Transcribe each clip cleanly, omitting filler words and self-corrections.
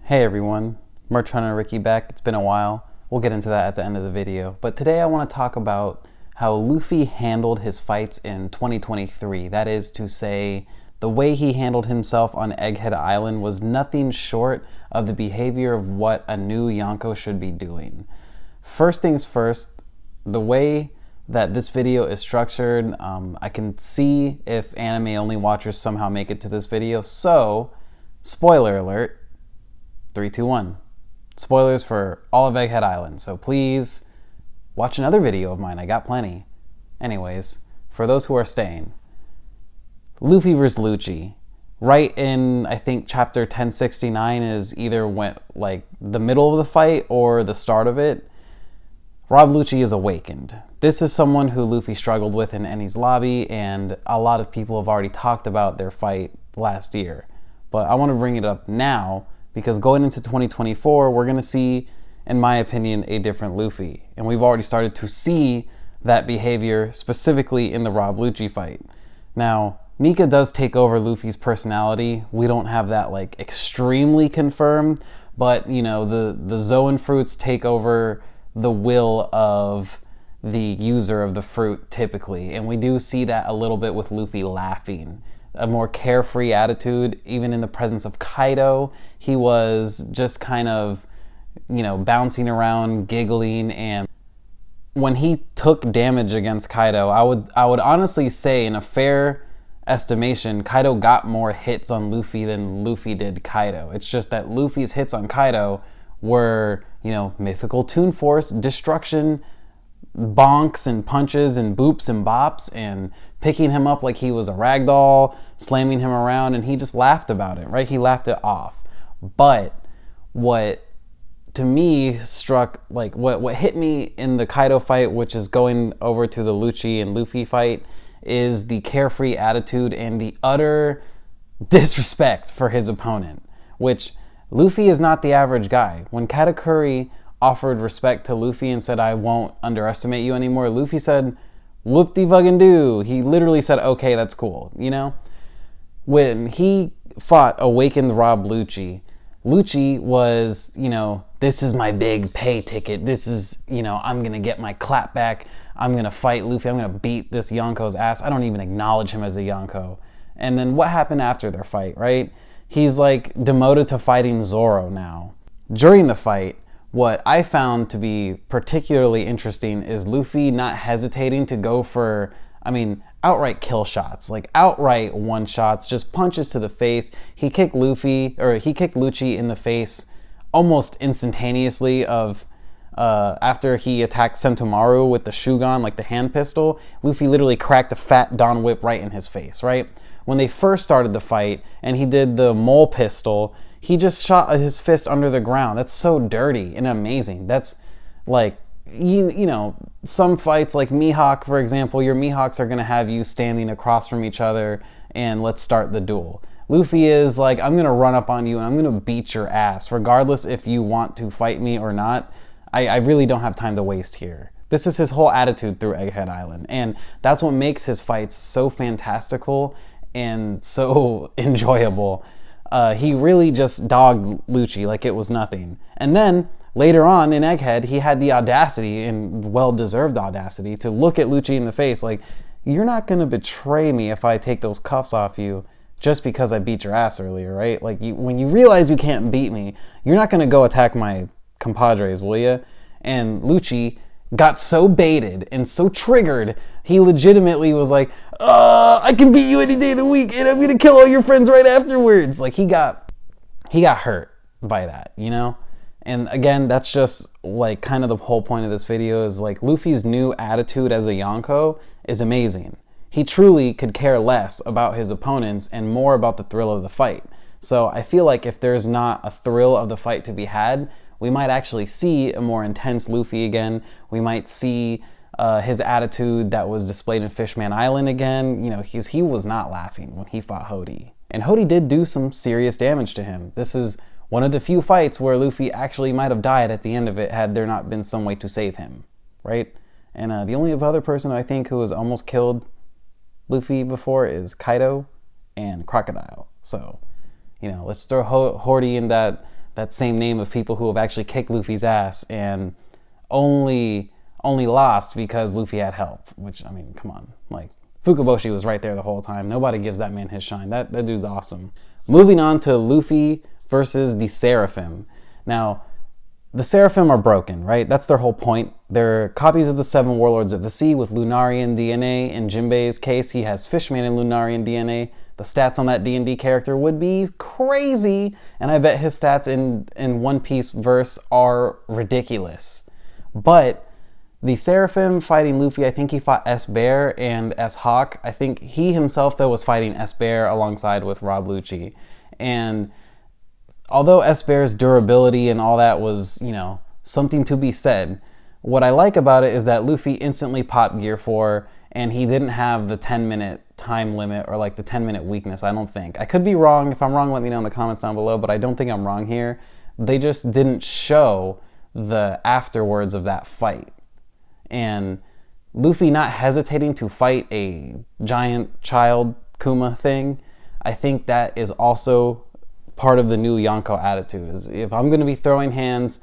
Hey everyone, Merch Hunter Ricky back. It's been a while. We'll get into that at the end of the video. But today I want to talk about how Luffy handled his fights in 2023. That is to say, the way he handled himself on Egghead Island was nothing short of the behavior of what a new Yonko should be doing. First things first, the way that this video is structured, I can see if anime only watchers somehow make it to this video. So, spoiler alert. 3, 2, 1. Spoilers for all of Egghead Island, so please watch another video of mine. I got plenty. Anyways, for those who are staying, Luffy vs. Luchi. Right in, I think, chapter 1069 is either went like the middle of the fight or the start of it. Rob Luchi is awakened. This is someone who Luffy struggled with in Eni's lobby, and a lot of people have already talked about their fight last year. But I want to bring it up now, because going into 2024, we're going to see, in my opinion, a different Luffy. And we've already started to see that behavior specifically in the Rob Luchi fight. Now, Nika does take over Luffy's personality. We don't have that like extremely confirmed, but you know, the Zoan fruits take over the will of the user of the fruit typically. And we do see that a little bit with Luffy laughing. A more carefree attitude, even in the presence of Kaido. He was just kind of, you know, bouncing around, giggling, and when he took damage against Kaido, I would honestly say, in a fair estimation, Kaido got more hits on Luffy than Luffy did Kaido. It's just that Luffy's hits on Kaido were, you know, mythical Toon Force, destruction, bonks and punches and boops and bops and picking him up like he was a ragdoll, slamming him around, and he just laughed about it, right? He laughed it off. But what to me struck, like what hit me in the Kaido fight, which is going over to the Luchi and Luffy fight, is the carefree attitude and the utter disrespect for his opponent, which Luffy is not the average guy. When Katakuri offered respect to Luffy and said, "I won't underestimate you anymore," Luffy said, "Whoop-de-fucking-do." He literally said, "Okay, that's cool," you know? When he fought Awakened Rob Luchi, Luchi was, you know, this is my big pay ticket. This is, you know, I'm going to get my clap back. I'm going to fight Luffy. I'm going to beat this Yonko's ass. I don't even acknowledge him as a Yonko. And then what happened after their fight, right? He's like demoted to fighting Zoro now. During the fight, what I found to be particularly interesting is Luffy not hesitating to go for, I mean, outright kill shots, like outright one shots, just punches to the face. He kicked Luchi in the face almost instantaneously after he attacked Sentomaru with the Shugon, like the hand pistol. Luffy literally cracked a fat Dawn Whip right in his face, right? When they first started the fight and he did the mole pistol, he just shot his fist under the ground. That's so dirty and amazing. That's like, you know, some fights like Mihawk, for example, your Mihawks are going to have you standing across from each other and let's start the duel. Luffy is like, I'm going to run up on you and I'm going to beat your ass, regardless if you want to fight me or not. I really don't have time to waste here. This is his whole attitude through Egghead Island. And that's what makes his fights so fantastical and so enjoyable. He really just dogged Luchi like it was nothing. And then later on in Egghead, he had the audacity, and well-deserved audacity, to look at Luchi in the face like, you're not going to betray me if I take those cuffs off you just because I beat your ass earlier, right? Like, when you realize you can't beat me, you're not going to go attack my compadres, will you? And Luchi got so baited and so triggered, he legitimately was like, I can beat you any day of the week and I'm gonna kill all your friends right afterwards. Like, he got hurt by that, you know? And again, that's just like kind of the whole point of this video, is like Luffy's new attitude as a Yonko is amazing. He truly could care less about his opponents and more about the thrill of the fight. So I feel like if there's not a thrill of the fight to be had, we might actually see a more intense Luffy again. We might see his attitude that was displayed in Fishman Island again. You know, he was not laughing when he fought Hody. And Hody did do some serious damage to him. This is one of the few fights where Luffy actually might have died at the end of it had there not been some way to save him, right? And the only other person I think who has almost killed Luffy before is Kaido and Crocodile. So, you know, let's throw Hody in that that same name of people who have actually kicked Luffy's ass and only lost because Luffy had help, which, I mean, come on. Like, Fukaboshi was right there the whole time. Nobody gives that man his shine. That dude's awesome. Moving on to Luffy versus the Seraphim. Now, the Seraphim are broken, right? That's their whole point. They're copies of the 7 Warlords of the Sea with Lunarian DNA. In Jinbei's case, he has Fishman and Lunarian DNA. The stats on that D&D character would be crazy, and I bet his stats in One Piece verse are ridiculous. But the Seraphim fighting Luffy, I think he fought S-Bear and S-Hawk. I think he himself, though, was fighting S-Bear alongside with Rob Lucci. And although S-Bear's durability and all that was, you know, something to be said, what I like about it is that Luffy instantly popped Gear 4, and he didn't have the 10-minute time limit or like the 10-minute weakness, I don't think. I could be wrong. If I'm wrong, let me know in the comments down below, but I don't think I'm wrong here. They just didn't show the afterwards of that fight. And Luffy not hesitating to fight a giant child Kuma thing, I think that is also part of the new Yonko attitude. Is if I'm going to be throwing hands,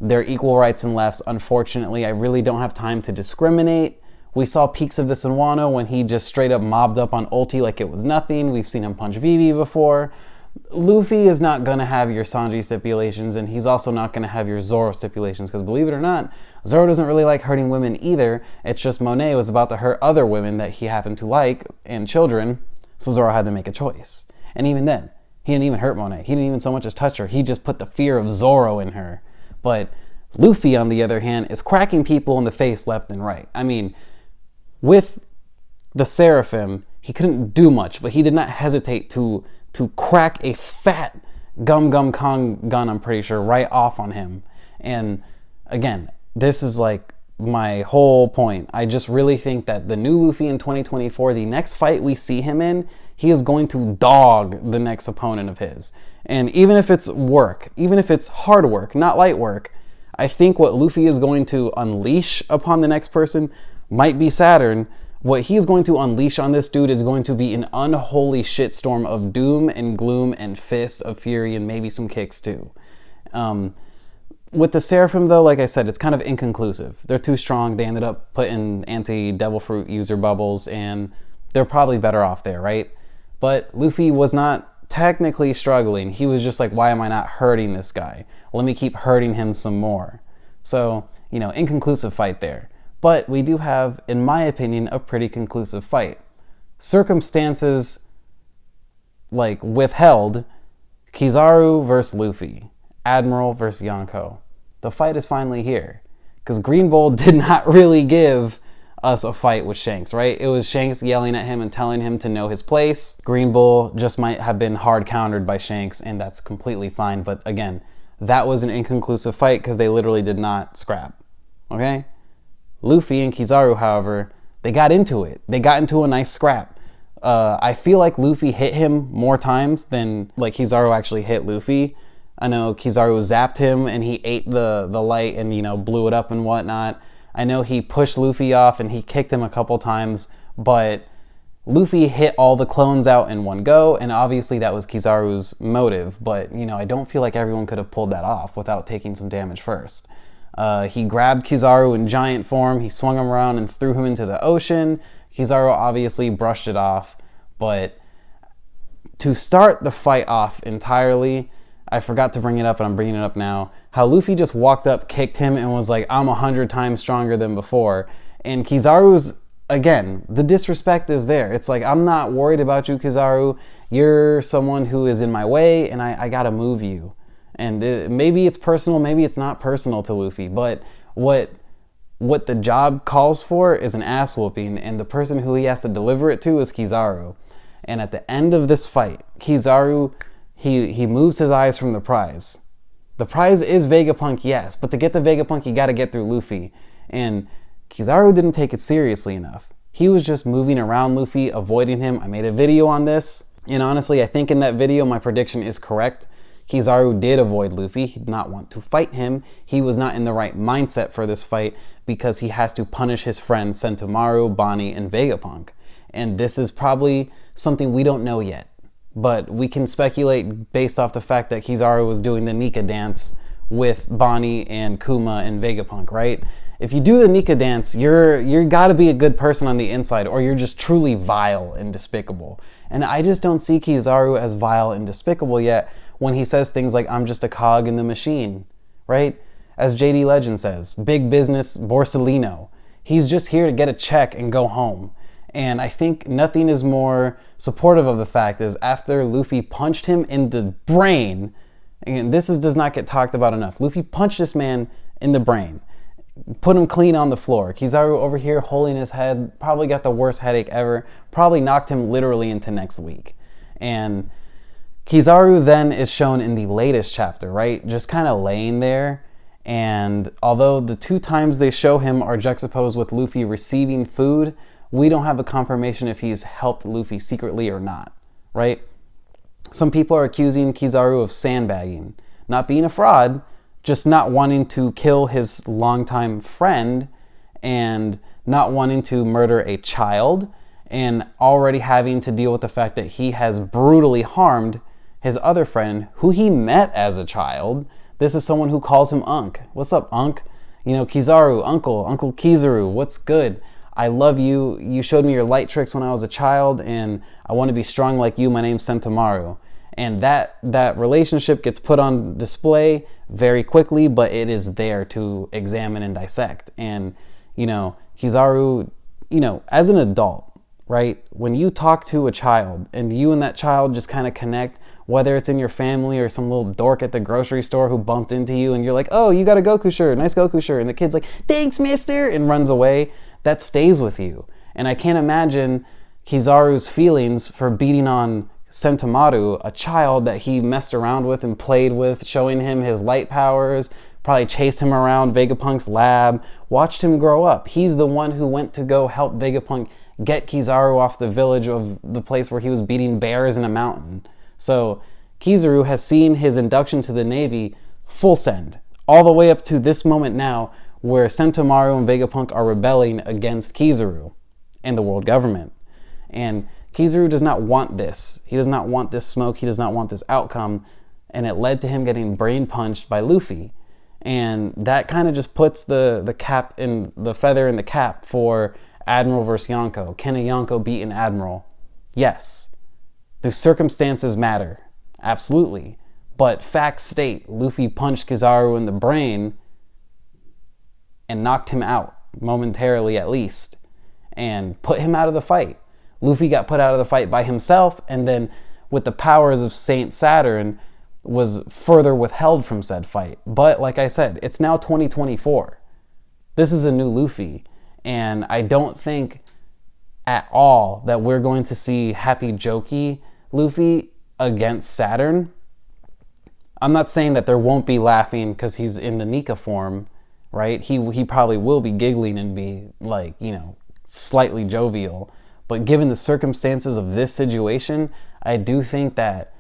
they're equal rights and lefts. Unfortunately, I really don't have time to discriminate. We saw peaks of this in Wano when he just straight up mobbed up on ulti like it was nothing. We've seen him punch Vivi before. Luffy is not going to have your Sanji stipulations, and he's also not going to have your Zoro stipulations, because believe it or not, Zoro doesn't really like hurting women either. It's just Monet was about to hurt other women that he happened to like, and children, so Zoro had to make a choice. And even then, he didn't even hurt Monet. He didn't even so much as touch her. He just put the fear of Zoro in her. But Luffy, on the other hand, is cracking people in the face left and right. I mean, with the Seraphim, he couldn't do much, but he did not hesitate to crack a fat Gum Gum Kong gun, I'm pretty sure, right off on him. And again, this is like my whole point. I just really think that the new Luffy in 2024, the next fight we see him in, he is going to dog the next opponent of his. And even if it's work, even if it's hard work, not light work, I think what Luffy is going to unleash upon the next person might be Saturn. What he is going to unleash on this dude is going to be an unholy shitstorm of doom and gloom and fists of fury and maybe some kicks too. With the Seraphim though, like I said, it's kind of inconclusive. They're too strong. They ended up putting anti-Devil Fruit user bubbles, and they're probably better off there, right? But Luffy was not technically struggling. He was just like, why am I not hurting this guy? Let me keep hurting him some more. So, you know, inconclusive fight there. But we do have, in my opinion, a pretty conclusive fight. Circumstances, like, withheld, Kizaru versus Luffy, Admiral versus Yonko. The fight is finally here. Because Green Bull did not really give us a fight with Shanks, right? It was Shanks yelling at him and telling him to know his place. Green Bull just might have been hard countered by Shanks, and that's completely fine. But again, that was an inconclusive fight because they literally did not scrap, okay? Luffy and Kizaru, however, they got into it. They got into a nice scrap. I feel like Luffy hit him more times than like Kizaru actually hit Luffy. I know Kizaru zapped him and he ate the light and, you know, blew it up and whatnot. I know he pushed Luffy off and he kicked him a couple times, but Luffy hit all the clones out in one go, and obviously that was Kizaru's motive, but, you know, I don't feel like everyone could have pulled that off without taking some damage first. He grabbed Kizaru in giant form, he swung him around and threw him into the ocean. Kizaru obviously brushed it off, but to start the fight off entirely, I forgot to bring it up and I'm bringing it up now, how Luffy just walked up, kicked him, and was like, I'm 100 times stronger than before. And Kizaru's, again, the disrespect is there. It's like, I'm not worried about you, Kizaru. You're someone who is in my way, and I gotta move you. And maybe it's personal, maybe it's not personal to Luffy, but what the job calls for is an ass whooping, and the person who he has to deliver it to is Kizaru. And at the end of this fight, Kizaru, he moves his eyes from the prize. The prize is Vegapunk, yes, but to get the Vegapunk, you gotta get through Luffy. And Kizaru didn't take it seriously enough. He was just moving around Luffy, avoiding him. I made a video on this, and honestly, I think in that video, my prediction is correct. Kizaru did avoid Luffy. He did not want to fight him. He was not in the right mindset for this fight because he has to punish his friends Sentomaru, Bonnie, and Vegapunk. And this is probably something we don't know yet. but we can speculate based off the fact that Kizaru was doing the Nika dance with Bonnie and Kuma and Vegapunk, right? If you do the Nika dance, you're gotta be a good person on the inside, or you're just truly vile and despicable. And I just don't see Kizaru as vile and despicable yet when he says things like, I'm just a cog in the machine, right? As JD Legend says, big business Borsellino. He's just here to get a check and go home. And I think nothing is more supportive of the fact is after Luffy punched him in the brain, and does not get talked about enough. Luffy punched this man in the brain, put him clean on the floor. Kizaru over here holding his head, probably got the worst headache ever, probably knocked him literally into next week. And Kizaru then is shown in the latest chapter, right? Just kind of laying there. And although the 2 times they show him are juxtaposed with Luffy receiving food, we don't have a confirmation if he's helped Luffy secretly or not, right? Some people are accusing Kizaru of sandbagging, not being a fraud, just not wanting to kill his longtime friend and not wanting to murder a child, and already having to deal with the fact that he has brutally harmed his other friend who he met as a child. This is someone who calls him Unk. What's up, Unk? You know, Kizaru, Uncle Kizaru, what's good? I love you. You showed me your light tricks when I was a child, and I want to be strong like you. My name's Sentomaru. And that relationship gets put on display very quickly, but it is there to examine and dissect. And, you know, Kizaru, you know, as an adult, right? When you talk to a child and you and that child just kind of connect, whether it's in your family or some little dork at the grocery store who bumped into you and you're like, oh, you got a Goku shirt, nice Goku shirt. And the kid's like, thanks, mister, and runs away. That stays with you. And I can't imagine Kizaru's feelings for beating on Sentomaru, a child that he messed around with and played with, showing him his light powers, probably chased him around Vegapunk's lab, watched him grow up. He's the one who went to go help Vegapunk get Kizaru off the village of the place where he was beating bears in a mountain. So Kizaru has seen his induction to the Navy full send, all the way up to this moment now where Sentomaru and Vegapunk are rebelling against Kizaru and the world government. And Kizaru does not want this. He does not want this smoke. He does not want this outcome. And it led to him getting brain punched by Luffy. And that kind of just puts the cap in the feather in the cap for Admiral versus Yonko. Can a Yonko beat an Admiral? Yes. Do circumstances matter? Absolutely. But facts state Luffy punched Kizaru in the brain and knocked him out, momentarily at least, and put him out of the fight. Luffy got put out of the fight by himself, and then with the powers of Saint Saturn was further withheld from said fight. But like I said, it's now 2024. This is a new Luffy, and I don't think at all that we're going to see happy jokey Luffy against Saturn. I'm not saying that there won't be laughing because he's in the Nika form, right? He probably will be giggling and be like, you know, slightly jovial. But given the circumstances of this situation, I do think that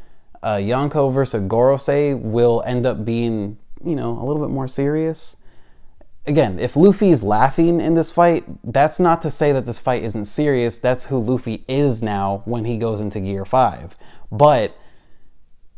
Yonko versus Gorosei will end up being, you know, a little bit more serious. Again, if Luffy's laughing in this fight, that's not to say that this fight isn't serious. That's who Luffy is now when he goes into Gear 5. But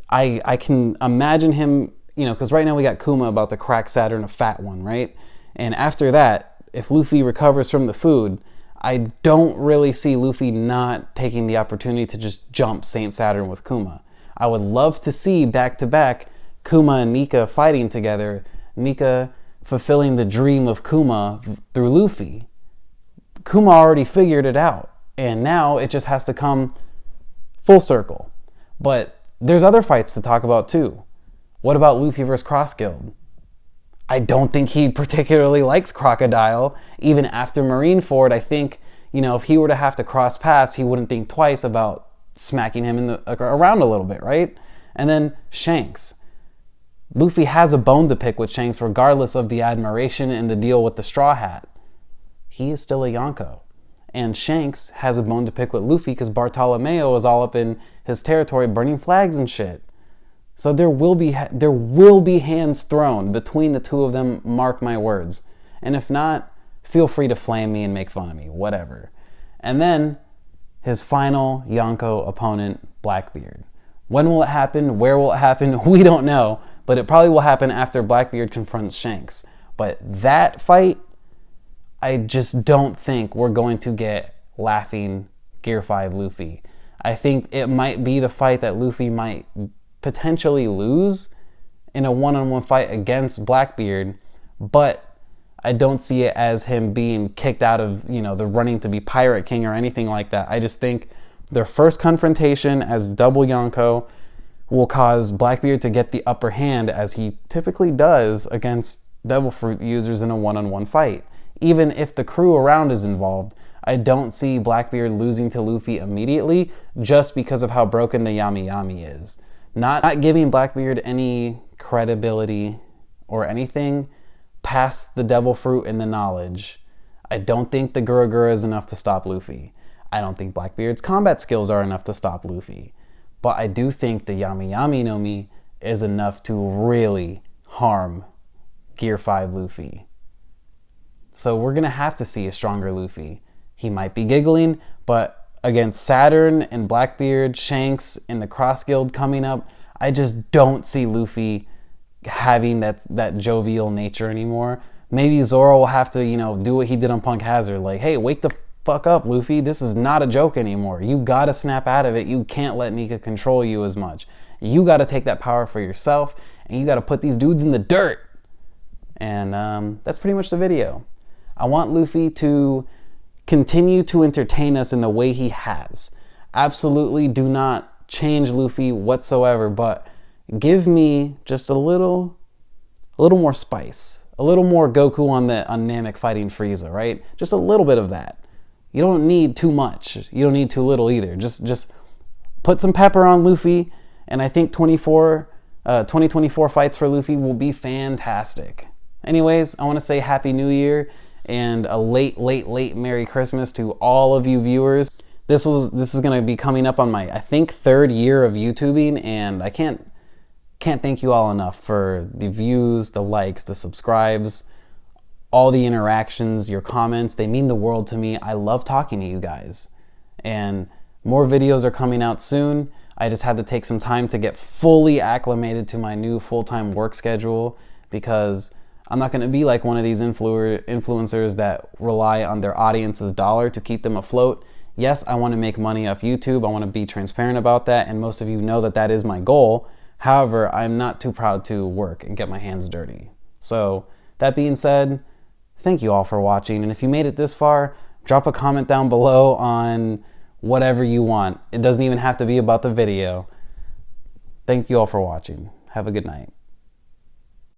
I can imagine him, you know, because right now we got Kuma about to crack Saturn a fat one, right? And after that, if Luffy recovers from the food, I don't really see Luffy not taking the opportunity to just jump Saint Saturn with Kuma. I would love to see back-to-back Kuma and Nika fighting together, Nika fulfilling the dream of Kuma through Luffy. Kuma already figured it out, and now it just has to come full circle. But there's other fights to talk about too. What about Luffy versus Cross Guild? I don't think he particularly likes Crocodile. Even after Marineford, I think, you know, if he were to have to cross paths, he wouldn't think twice about smacking him around a little bit, right? And then Shanks. Luffy has a bone to pick with Shanks regardless of the admiration and the deal with the Straw Hat. He is still a Yonko. And Shanks has a bone to pick with Luffy because Bartolomeo is all up in his territory burning flags and shit. So there will be hands thrown between the two of them, mark my words. And if not, feel free to flame me and make fun of me, whatever. And then his final Yonko opponent, Blackbeard. When will it happen? Where will it happen? We don't know, but it probably will happen after Blackbeard confronts Shanks. But that fight, I just don't think we're going to get laughing Gear 5 Luffy. I think it might be the fight that Luffy might potentially lose in a one-on-one fight against Blackbeard, but I don't see it as him being kicked out of, the running to be Pirate King or anything like that. I just think their first confrontation as double Yonko will cause Blackbeard to get the upper hand, as he typically does against Devil Fruit users in a one-on-one fight. Even if the crew around is involved, I don't see Blackbeard losing to Luffy immediately just because of how broken the Yami Yami is. Not giving Blackbeard any credibility or anything past the Devil Fruit and the knowledge. I don't think the Gura Gura is enough to stop Luffy. I don't think Blackbeard's combat skills are enough to stop Luffy. But I do think the Yami Yami no Mi is enough to really harm Gear 5 Luffy. So we're going to have to see a stronger Luffy. He might be giggling, but against Saturn and Blackbeard, Shanks, and the Cross Guild coming up, I just don't see Luffy having that jovial nature anymore. Maybe Zoro will have to, do what he did on Punk Hazard. Like, hey, wake the fuck up, Luffy. This is not a joke anymore. You gotta snap out of it. You can't let Nika control you as much. You gotta take that power for yourself, and you gotta put these dudes in the dirt. And that's pretty much the video. I want Luffy to continue to entertain us in the way he has. Absolutely do not change Luffy whatsoever, but give me just a little more spice, a little more Goku on Namek fighting Frieza, right? Just a little bit of that. You don't need too much. You don't need too little either. Just put some pepper on Luffy, and I think 2024 fights for Luffy will be fantastic. Anyways, I want to say Happy New Year and a late Merry Christmas to all of you viewers. This is going to be coming up on my, I think, 3rd year of YouTubing, and I can't thank you all enough for the views, the likes, the subscribes, all the interactions, your comments. They mean the world to me. I love talking to you guys. And more videos are coming out soon. I just had to take some time to get fully acclimated to my new full-time work schedule, because I'm not going to be like one of these influencers that rely on their audience's dollar to keep them afloat. Yes, I want to make money off YouTube. I want to be transparent about that, and most of you know that that is my goal. However, I'm not too proud to work and get my hands dirty. So that being said, thank you all for watching, and if you made it this far, drop a comment down below on whatever you want. It doesn't even have to be about the video. Thank you all for watching. Have a good night.